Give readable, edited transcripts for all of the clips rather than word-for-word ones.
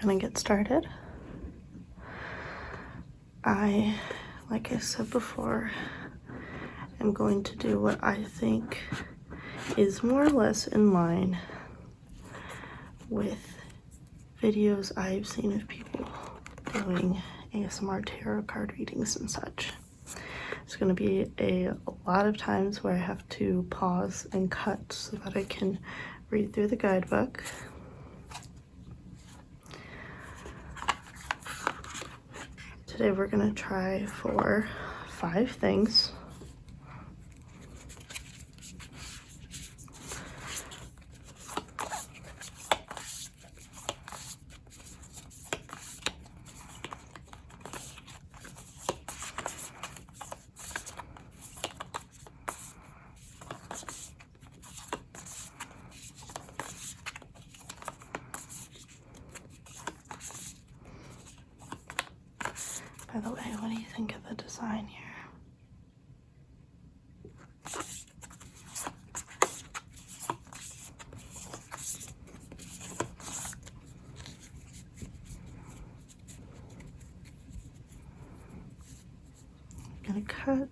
gonna get started. Like I said before, am going to do what I think is more or less in line with videos I've seen of people doing ASMR tarot card readings and such. There's going to be a lot of times where I have to pause and cut so that I can read through the guidebook. Today we're going to try for 5 things. By the way, what do you think of the design here? I'm gonna cut.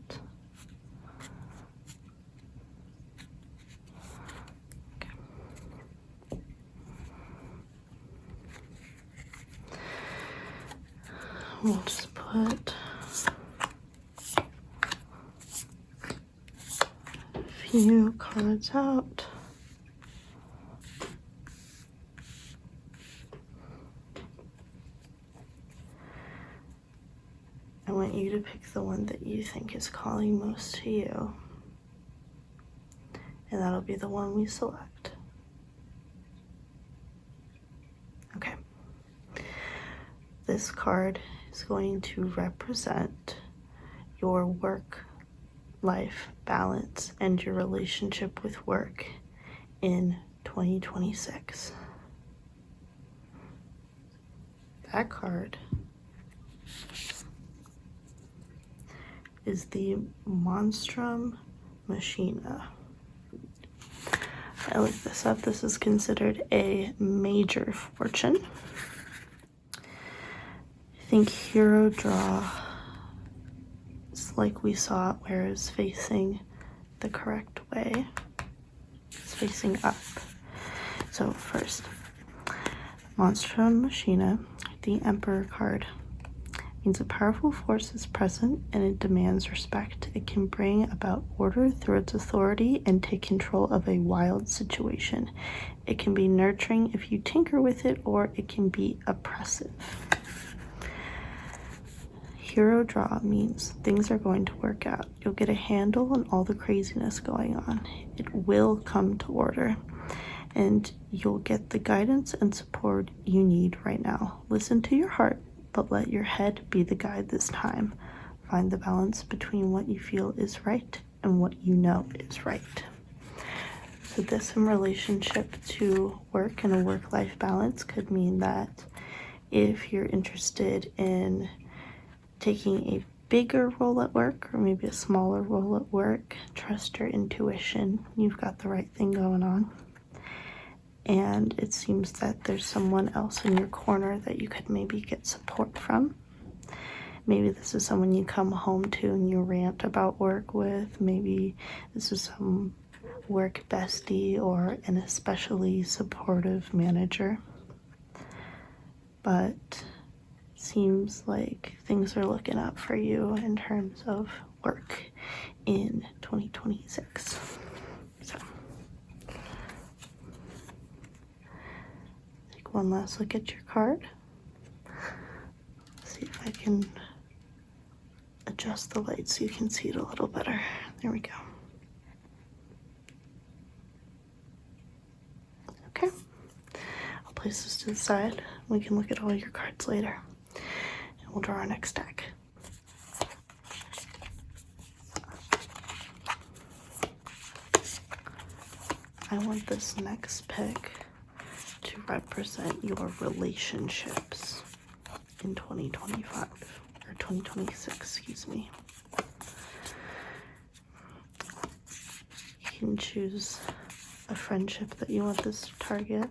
Okay. We'll just put a few cards out. I want you to pick the one that you think is calling most to you, and that'll be the one we select. Okay. This card is going to represent your work-life balance and your relationship with work in 2026. That card is the Monstrum Machina. I looked this up. This is considered a major fortune. I think hero draw is like we saw it, where it's facing the correct way. It's facing up. So first, Monstrum Machina, the Emperor card, means a powerful force is present and it demands respect. It can bring about order through its authority and take control of a wild situation. It can be nurturing if you tinker with it, or it can be oppressive. Hero draw means things are going to work out. You'll get a handle on all the craziness going on. It will come to order, and you'll get the guidance and support you need right now. Listen to your heart, but let your head be the guide this time. Find the balance between what you feel is right and what you know is right. So this, in relationship to work and a work-life balance, could mean that if you're interested in taking a bigger role at work, or maybe a smaller role at work, trust your intuition. You've got the right thing going on. And it seems that there's someone else in your corner that you could maybe get support from. Maybe this is someone you come home to and you rant about work with. Maybe this is some work bestie or an especially supportive manager. But it seems like things are looking up for you in terms of work in 2026. So one last look at your card. See if I can adjust the light so you can see it a little better. There we go. Okay. I'll place this to the side. We can look at all your cards later. And we'll draw our next deck. I want this next pick to represent your relationships in 2025, or 2026, excuse me. You can choose a friendship that you want this to target,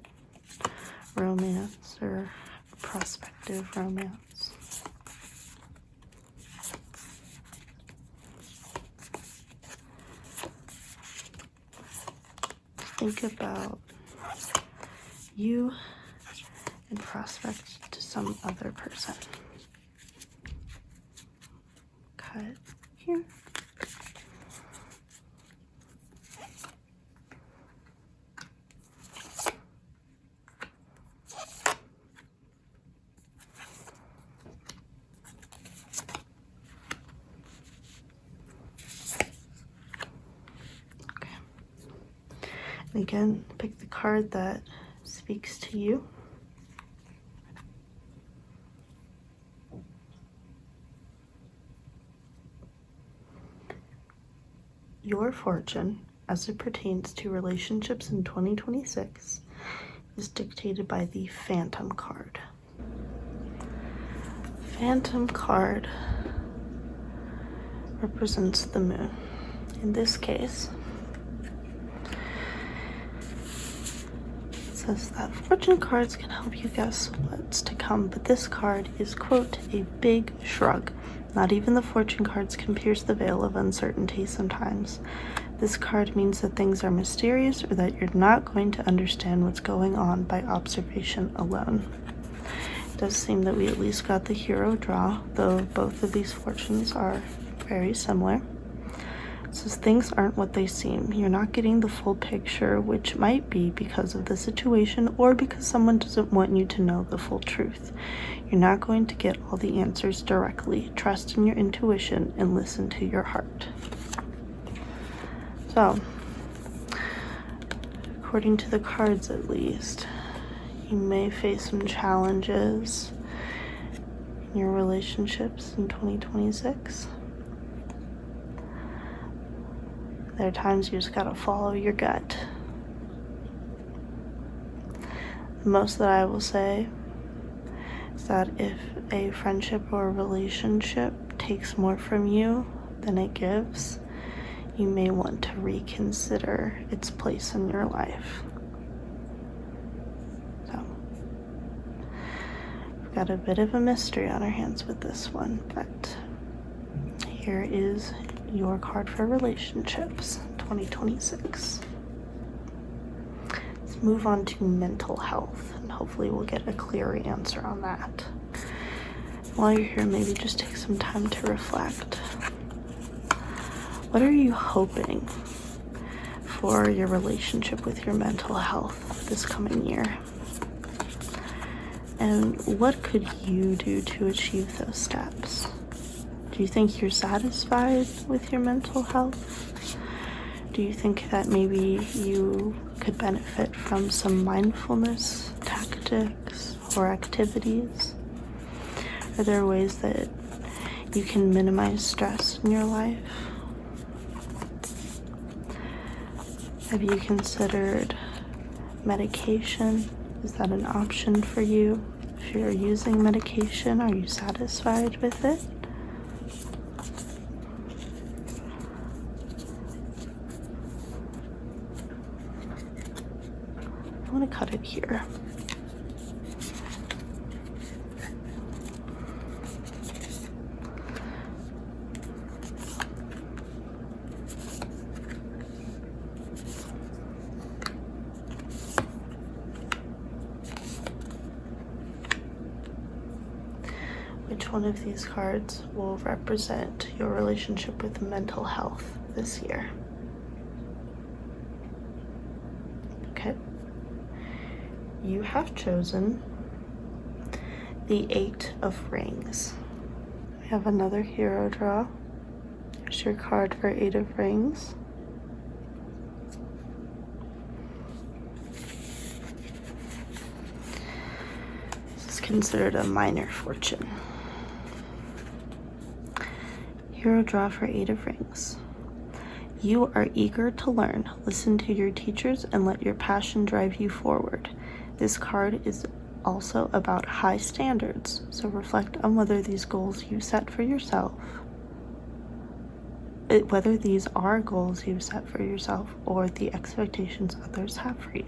romance, or a prospective romance. Think about you and prospect to some other person. Cut here. And again, pick the card that speaks to you. Your fortune, as it pertains to relationships in 2026, is dictated by the Phantom card. Phantom card represents the moon. In this case, it says that fortune cards can help you guess what's to come, but this card is, quote, a big shrug. Not even the fortune cards can pierce the veil of uncertainty sometimes. This card means that things are mysterious or that you're not going to understand what's going on by observation alone. It does seem that we at least got the hero draw, though both of these fortunes are very similar. It says things aren't what they seem. You're not getting the full picture, which might be because of the situation or because someone doesn't want you to know the full truth. You're not going to get all the answers directly. Trust in your intuition and listen to your heart. So, according to the cards at least, you may face some challenges in your relationships in 2026. There are times you just gotta follow your gut. The most that I will say is that if a friendship or a relationship takes more from you than it gives, you may want to reconsider its place in your life. So, we've got a bit of a mystery on our hands with this one, but here is your card for relationships 2026. Let's move on to mental health, and hopefully we'll get a clearer answer on that. While you're here, maybe just take some time to reflect. What are you hoping for your relationship with your mental health this coming year? And what could you do to achieve those steps? Do you think you're satisfied with your mental health? Do you think that maybe you could benefit from some mindfulness tactics or activities? Are there ways that you can minimize stress in your life? Have you considered medication? Is that an option for you? If you're using medication, are you satisfied with it? I'm going to cut it here. Which one of these cards will represent your relationship with mental health this year? Okay. You have chosen the 8 of Rings. We have another hero draw. Here's your card for 8 of Rings. This is considered a minor fortune. Hero draw for 8 of Rings. You are eager to learn. Listen to your teachers and let your passion drive you forward. This card is also about high standards, so reflect on whether these goals you set for yourself, whether these are goals you've set for yourself or the expectations others have for you.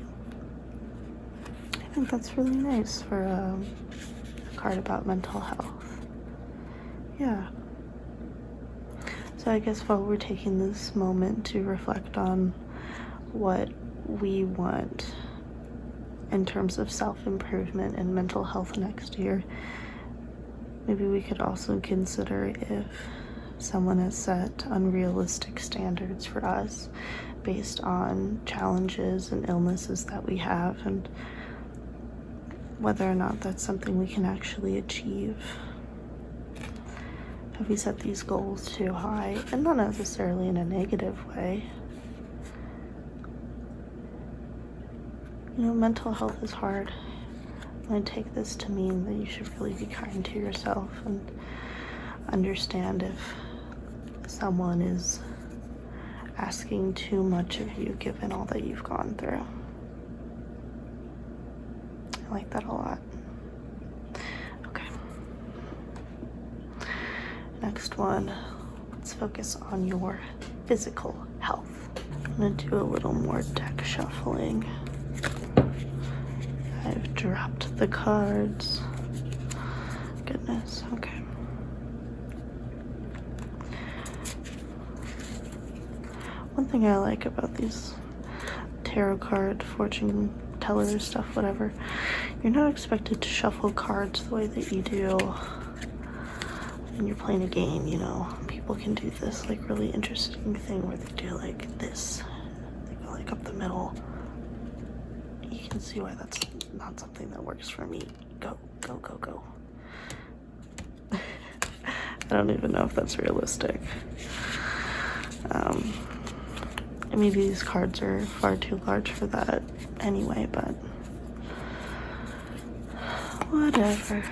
I think that's really nice for card about mental health. Yeah. So I guess while we're taking this moment to reflect on what we want in terms of self-improvement and mental health next year, maybe we could also consider if someone has set unrealistic standards for us based on challenges and illnesses that we have, and whether or not that's something we can actually achieve. Have we set these goals too high? And not necessarily in a negative way. You know, mental health is hard. I take this to mean that you should really be kind to yourself and understand if someone is asking too much of you given all that you've gone through. I like that a lot. Okay. Next one, let's focus on your physical health. I'm gonna do a little more deck shuffling. I've dropped the cards. Goodness, okay. One thing I like about these tarot card, fortune teller stuff, whatever, you're not expected to shuffle cards the way that you do when you're playing a game, you know. People can do this like really interesting thing where they do like this. They go like up the middle. You can see why that's not something that works for me. Go, go, go, go. I don't even know if that's realistic. Maybe these cards are far too large for that anyway, but whatever.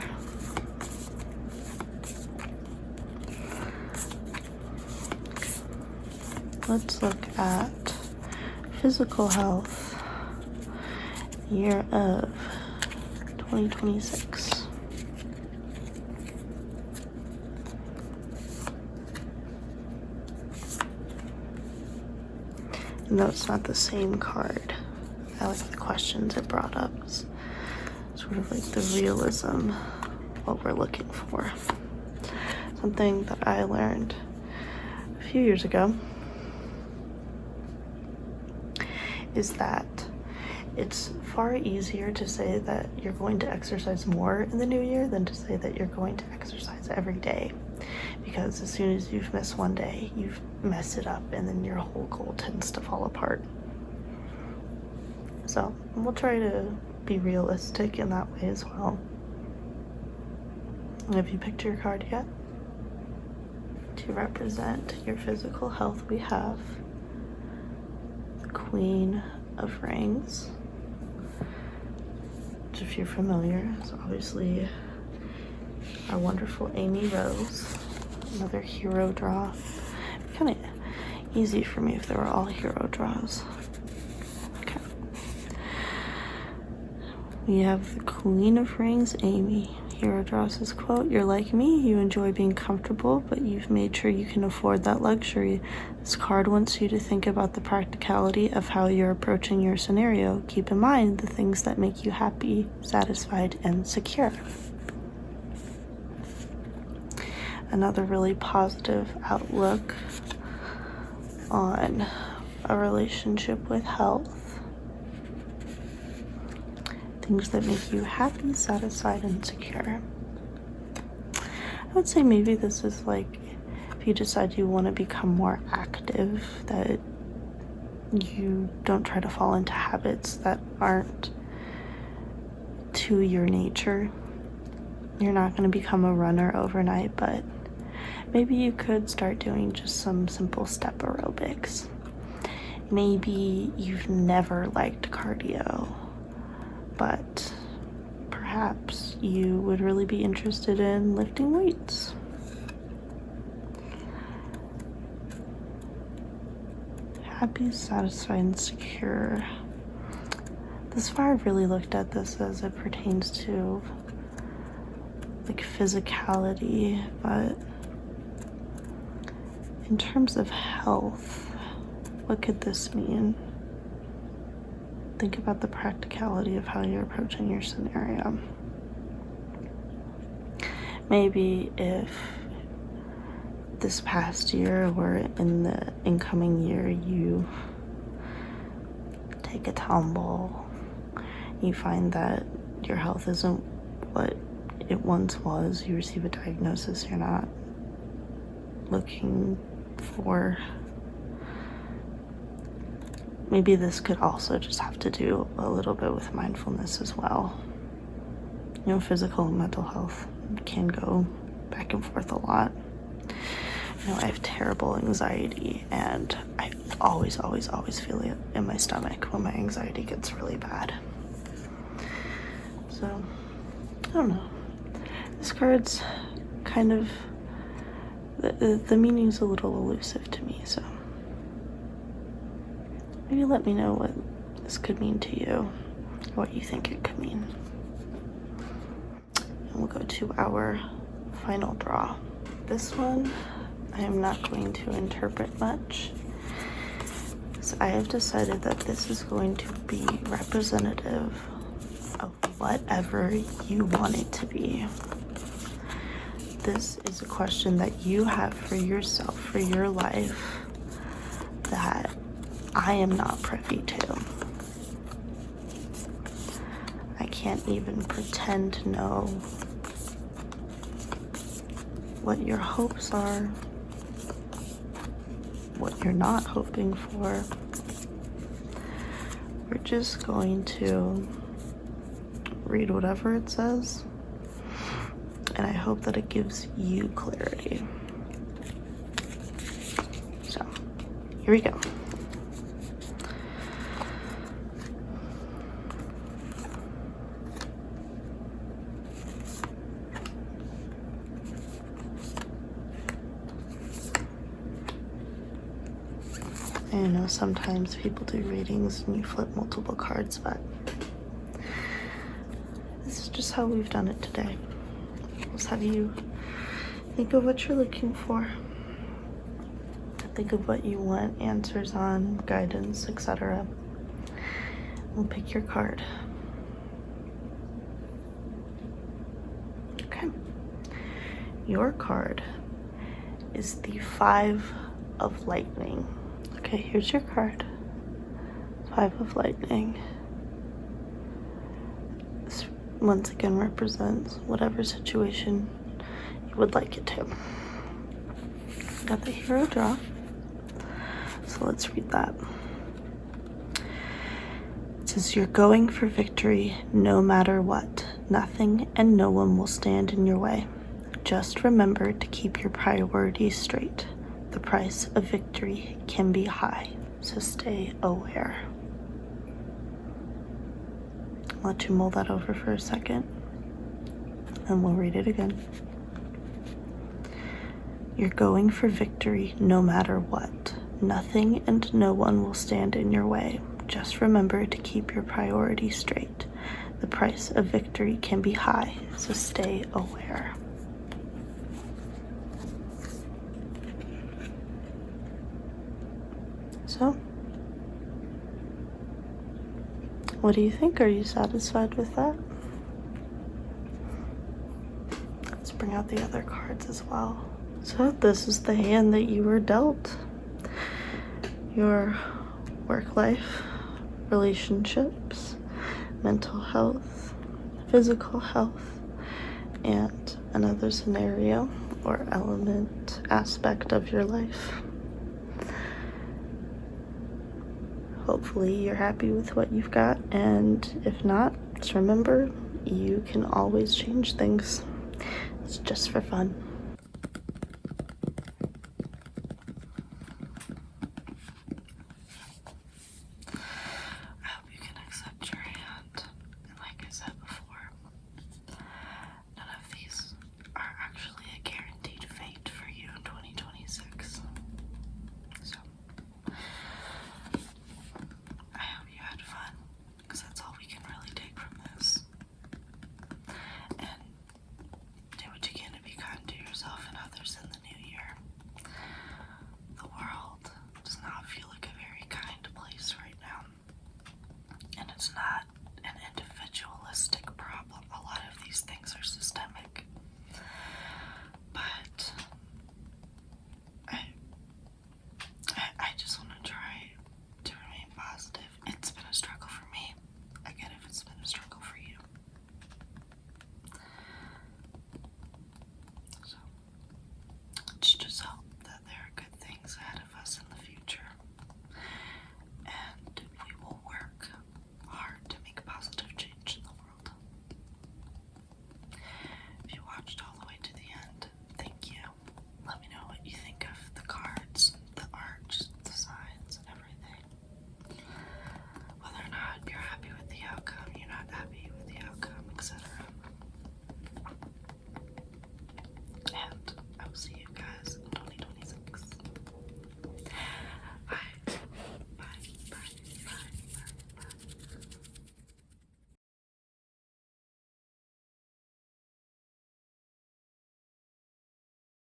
Let's look at physical health, year of 2026. No, it's not the same card. I like the questions it brought up. It's sort of like the realism, what we're looking for. Something that I learned a few years ago is that it's far easier to say that you're going to exercise more in the new year than to say that you're going to exercise every day. Because as soon as you've missed one day, you've messed it up, and then your whole goal tends to fall apart. So we'll try to be realistic in that way as well. And have you picked your card yet? To represent your physical health, we have the Queen of Rings, which, if you're familiar, is obviously our wonderful Amy Rose. Another hero draw. Kind of easy for me if they were all hero draws. Okay. We have the Queen of Rings, Amy. Hero draws this quote: "You're like me, you enjoy being comfortable, but you've made sure you can afford that luxury. This card wants you to think about the practicality of how you're approaching your scenario. Keep in mind the things that make you happy, satisfied, and secure." Another really positive outlook on a relationship with health. Things that make you happy, satisfied, and secure. I would say maybe this is like if you decide you want to become more active, that you don't try to fall into habits that aren't to your nature. You're not going to become a runner overnight, but maybe you could start doing just some simple step aerobics. Maybe you've never liked cardio, but perhaps you would really be interested in lifting weights. Happy, satisfied, and secure. Thus far, I've really looked at this as it pertains to like physicality, but in terms of health, what could this mean? Think about the practicality of how you're approaching your scenario. maybe if this past year or in the incoming year you take a tumble, you find that your health isn't what it once was, you receive a diagnosis you're not looking for. Maybe this could also just have to do a little bit with mindfulness as well. You know, physical and mental health can go back and forth a lot. You know, I have terrible anxiety, and I always feel it in my stomach when my anxiety gets really bad. So, I don't know. This card's kind of, the meaning's a little elusive to me, so maybe let me know what this could mean to you, or what you think it could mean. And we'll go to our final draw. This one, I am not going to interpret much, because I have decided that this is going to be representative of whatever you want it to be. This is a question that you have for yourself, for your life, that I am not privy to. I can't even pretend to know what your hopes are, what you're not hoping for. We're just going to read whatever it says, and I hope that it gives you clarity. So, here we go. I know sometimes people do readings and you flip multiple cards, but this is just how we've done it today. Let's have you think of what you're looking for. Think of what you want answers on, guidance, etc. We'll pick your card. Okay. Your card is the 5 of Lightning. Okay, here's your card. 5 of Lightning. This once again represents whatever situation you would like it to. Got the Hero draw. So let's read that. It says, you're going for victory no matter what. Nothing and no one will stand in your way. Just remember to keep your priorities straight. The price of victory can be high, so stay aware. I'll let you mull that over for a second, and we'll read it again. You're going for victory no matter what. Nothing and no one will stand in your way. Just remember to keep your priorities straight. The price of victory can be high, so stay aware. So, what do you think? Are you satisfied with that? Let's bring out the other cards as well. So this is the hand that you were dealt. Your work life, relationships, mental health, physical health, and another scenario or element, aspect of your life. Hopefully you're happy with what you've got, and if not, just remember, you can always change things. It's just for fun.